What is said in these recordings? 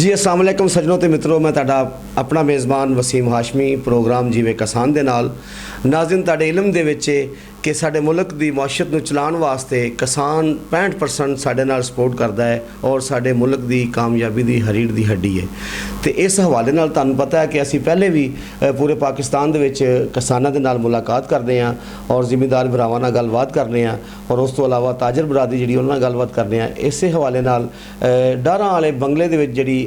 जी अस्सलाम वालेकुम सज्जनों ते मित्रों, मैं तुहाडा अपना मेज़बान वसीम हाशमी प्रोग्राम जीवे किसान दे नाल नाज़रीन तुहाडे इलम दे विच कि साडे मुल्क दी मुआशरत नूं चलाउण वास्ते किसान 65% साडे नाल सपोर्ट करदा है और साडे मुल्क दी कामयाबी दी रीढ़ दी हड्डी है। तो इस हवाले नाल तुहानूं पता है कि असीं पहले भी पूरे पाकिस्तान दे विच किसानां दे नाल मुलाकात करदे हां और ज़िमींदार भरावां नाल गलबात करदे हां और उस तो इलावा ताजर बरादरी जिहड़ी उन्हां नाल गलबात करदे हां। इस हवाले नाल डारां वाले बंगले दे विच जिहड़ी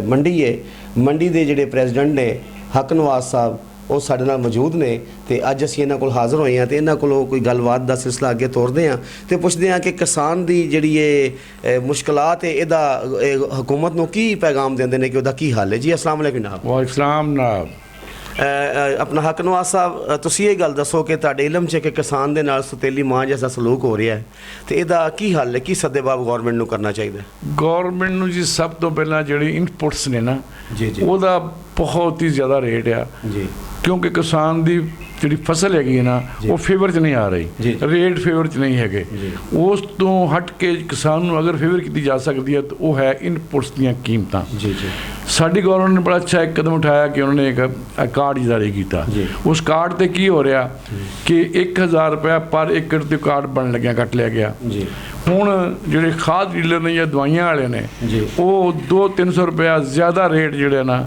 मंडी है, मंडी दे जिहड़े प्रेजिडेंट ने हक नवाज साहब वो साडे नाल मौजूद ने ते अज असीं इन्हां कोल हाज़र होए हां ते इन्हां कोलों कोई गलबात दा सिलसिला अगे तोरदे हां ते पुछदे हां कि किसान दी जिहड़ी ये मुश्किलात है इहदा हुकूमत नूं की पैगाम देंदे ने कि उहदा की हाल है। जी अस्सलाम वालेकुम जनाब। वालेकुम सलाम जनाब। अपना हक नवाज साहब तुसीं ये गल दसो कि तुहाडे इलम च कि किसान दे नाल सतीली मां जैसा सलूक हो रहा है तो इहदा की हल है, की सद्देबाब गौरमेंट नूं करना चाहिए? गौरमेंट नूं जी सब तो पहला जिहड़ी इनपुट्स ने ना जी जी ਉਹਦਾ बहुत ही ज़्यादा रेट आ जी क्योंकि किसान ਦੀ ਜਿਹੜੀ ਫਸਲ ਹੈਗੀ ਹੈ ਨਾ ਉਹ ਫੇਵਰ 'ਚ ਨਹੀਂ ਆ ਰਹੀ, ਰੇਟ ਫੇਵਰ 'ਚ ਨਹੀਂ ਹੈਗੇ। ਉਸ ਤੋਂ ਹਟ ਕੇ ਕਿਸਾਨ ਨੂੰ ਅਗਰ ਫੇਵਰ ਕੀਤੀ ਜਾ ਸਕਦੀ ਹੈ ਤਾਂ ਉਹ ਹੈ ਇਨਪੁਟਸ ਦੀਆਂ ਕੀਮਤਾਂ। जी जी ਸਾਡੀ ਗੌਰਮੈਂਟ ਨੇ ਬੜਾ ਅੱਛਾ ਇੱਕ ਕਦਮ ਉਠਾਇਆ ਕਿ ਉਹਨਾਂ ਨੇ ਇੱਕ ਕਾਰਡ ਜਾਰੀ ਕੀਤਾ। ਉਸ ਕਾਰਡ ਤੇ ਕੀ ਹੋ ਰਿਹਾ ਕਿ 1000 ਰੁਪਇਆ ਪਰ ਏਕੜ ਤੇ ਕਾਰਡ ਬਣ ਲੱਗਿਆ, ਕੱਟ ਲਿਆ ਗਿਆ। जी ਹੁਣ ਜਿਹੜੇ ਖਾਦ ਡੀਲਰ ਨੇ ਜਾਂ ਦਵਾਈਆਂ ਵਾਲੇ ਨੇ ਉਹ 200-300 ਰੁਪਇਆ ਜ਼ਿਆਦਾ ਰੇਟ ਜਿਹੜੇ ਨਾ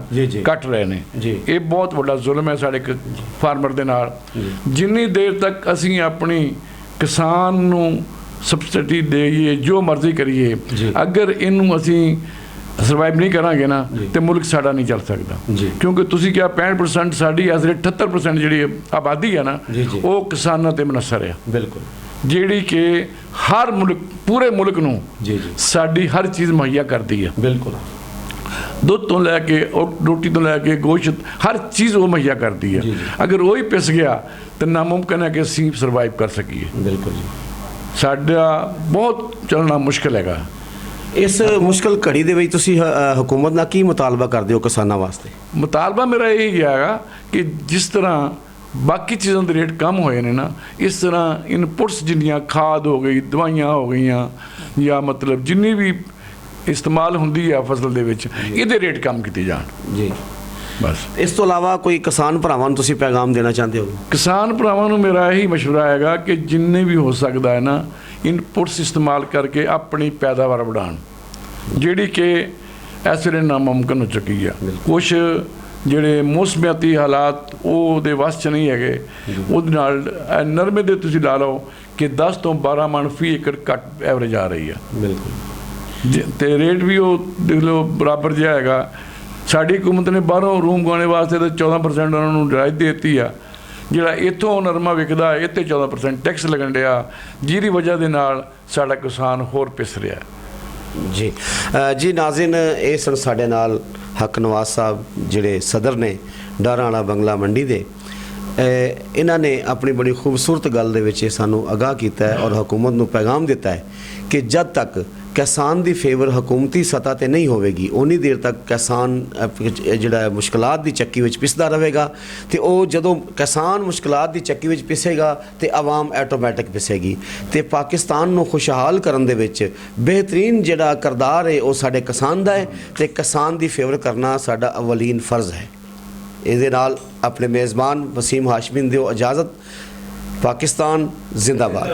ਕੱਟ ਰਹੇ ਨੇ। ਇਹ ਬਹੁਤ ਵੱਡਾ ਜ਼ੁਲਮ ਹੈ ਸਾਡੇ ਫਾਰਮਰ ਦੇ ਨਾਲ। ਜਿੰਨੀ ਦੇਰ ਤੱਕ ਅਸੀਂ ਆਪਣੀ ਕਿਸਾਨ ਨੂੰ ਸਬਸਿਡੀ ਦੇਈਏ, ਜੋ ਮਰਜ਼ੀ ਕਰੀਏ, ਅਗਰ ਇਹਨੂੰ ਅਸੀਂ ਸਰਵਾਈਵ ਨਹੀਂ ਕਰਾਂਗੇ ਨਾ ਤੇ ਮੁਲਕ ਸਾਡਾ ਨਹੀਂ ਚੱਲ ਸਕਦਾ। ਕਿਉਂਕਿ ਤੁਸੀਂ ਕਿਹਾ 65% ਸਾਡੀ ਅਸਲੇ 78% ਜਿਹੜੀ ਆਬਾਦੀ ਹੈ ਨਾ ਉਹ ਕਿਸਾਨਾਂ ਤੇ ਮੁਨਹਸਰ ਹੈ। बिल्कुल ਜਿਹੜੀ ਕਿ ਹਰ ਮੁਲਕ ਪੂਰੇ ਮੁਲਕ ਨੂੰ ਸਾਡੀ ਹਰ ਚੀਜ਼ ਮੁਹੱਈਆ ਕਰਦੀ ਹੈ। बिल्कुल ਦੁੱਧ ਤੋਂ ਲੈ ਕੇ ਰੋਟੀ ਤੋਂ ਲੈ ਕੇ ਗੋਸ਼ਤ ਹਰ ਚੀਜ਼ ਉਹ ਮੁਹੱਈਆ ਕਰਦੀ ਹੈ। ਅਗਰ ਉਹ ਹੀ ਪਿਸ ਗਿਆ ਤਾਂ ਨਾਮੁਮਕਿਨ ਹੈ ਕਿ ਅਸੀਂ ਸਰਵਾਈਵ ਕਰ ਸਕੀਏ। बिल्कुल जी ਸਾਡਾ ਬਹੁਤ ਚੱਲਣਾ ਮੁਸ਼ਕਿਲ ਹੈਗਾ। इस मुश्किल घड़ी दे विच तुसीं हुकूमत नाल की मुतालबा करदे हो किसानां वास्ते? ਮੁਤਾਲਬਾ ਮੇਰਾ ਇਹ ਹੈਗਾ ਕਿ ਜਿਸ ਤਰ੍ਹਾਂ ਬਾਕੀ ਚੀਜ਼ਾਂ ਦੇ ਰੇਟ ਕਮ ਹੋਏ ਨੇ ਨਾ, ਇਸ ਤਰ੍ਹਾਂ ਇਨਪੁਟਸ ਜਿੰਨੀਆਂ ਖਾਦ ਹੋ ਗਈ, ਦਵਾਈਆਂ ਹੋ ਗਈਆਂ ਜਾਂ ਮਤਲਬ ਜਿੰਨੀ ਵੀ ਇਸਤੇਮਾਲ ਹੁੰਦੀ ਹੈ ਫਸਲ ਦੇ ਵਿੱਚ, ਇਹਦੇ ਰੇਟ ਕਮ ਕੀਤੇ ਜਾਣ। जी ਬਸ इस तो इलावा कोई किसान भरावां नूं तुसीं पैगाम देना चाहते हो? ਕਿਸਾਨ ਭਰਾਵਾਂ ਨੂੰ ਮੇਰਾ ਇਹੀ ਮਸ਼ਵਰਾ ਹੈਗਾ ਕਿ ਜਿੰਨੇ ਵੀ ਹੋ ਸਕਦਾ ਹੈ ਨਾ ਇਨਪੁਟਸ ਇਸਤੇਮਾਲ ਕਰਕੇ ਆਪਣੀ ਪੈਦਾਵਾਰ ਵਧਾਉਣ, ਜਿਹੜੀ ਕਿ ਇਸ ਵੇਲੇ ਨਾਮੁਮਕਿਨ ਹੋ ਚੁੱਕੀ ਆ। ਕੁਛ ਜਿਹੜੇ ਮੌਸਮੀਆਤੀ ਹਾਲਾਤ ਉਹਦੇ ਵੱਸ 'ਚ ਨਹੀਂ ਹੈਗੇ, ਉਹਦੇ ਨਾਲ ਨਰਮੇ ਦੇ ਤੁਸੀਂ ਲਾ ਲਓ ਕਿ 10 ਤੋਂ 12 ਮਣ ਫੀ ਏਕੜ ਘੱਟ ਐਵਰੇਜ ਆ ਰਹੀ ਆ। बिल्कुल ਤੇ ਰੇਟ ਵੀ ਉਹ ਦੇਖ ਲਓ ਬਰਾਬਰ ਜਿਹਾ ਹੈਗਾ। ਸਾਡੀ ਹਕੂਮਤ ਨੇ ਬਾਹਰੋਂ ਰੂਮ ਗਾਉਣੇ ਵਾਸਤੇ ਤਾਂ 14% ਉਹਨਾਂ ਨੂੰ ਰਿਆਇਤ ਦੇ ਦਿੱਤੀ ਆ। ਜਿਹੜਾ ਇੱਥੋਂ ਨਰਮਾ ਵਿਕਦਾ ਇਹ 'ਤੇ 14% ਟੈਕਸ ਲੱਗਣ ਡਿਆ, ਜਿਹਦੀ ਵਜ੍ਹਾ ਦੇ ਨਾਲ ਸਾਡਾ ਕਿਸਾਨ ਹੋਰ ਪਿਸ ਰਿਹਾ। जी जी नाज़रीन, ये सन साडे नाल हक नवाज साहब जिहड़े सदर ने डारां वाला बंगला मंडी दे। इन्हां ने अपनी बड़ी खूबसूरत गल दे विच सानूं आगाह कीता है और हुकूमत नूं पैगाम दिता है कि जब तक किसान दी फेवर हुकूमती सतह ते नहीं होवेगी उन्नी देर तक किसान जिहड़ा मुश्किलात दी चक्की विच पिसदा रहेगा ते ओ जदों किसान मुश्किलात दी चक्की विच पिसेगा ते आवाम ऑटोमैटिक पिसेगी ते पाकिस्तान नूं खुशहाल करन दे विच बेहतरीन जिहड़ा किरदार है वो साडे किसान दा है ते किसान दी फेवर करना साडा अवलीन फर्ज है। इहदे नाल अपने मेज़बान वसीम हाशमी दिओ इजाज़त। पाकिस्तान जिंदाबाद।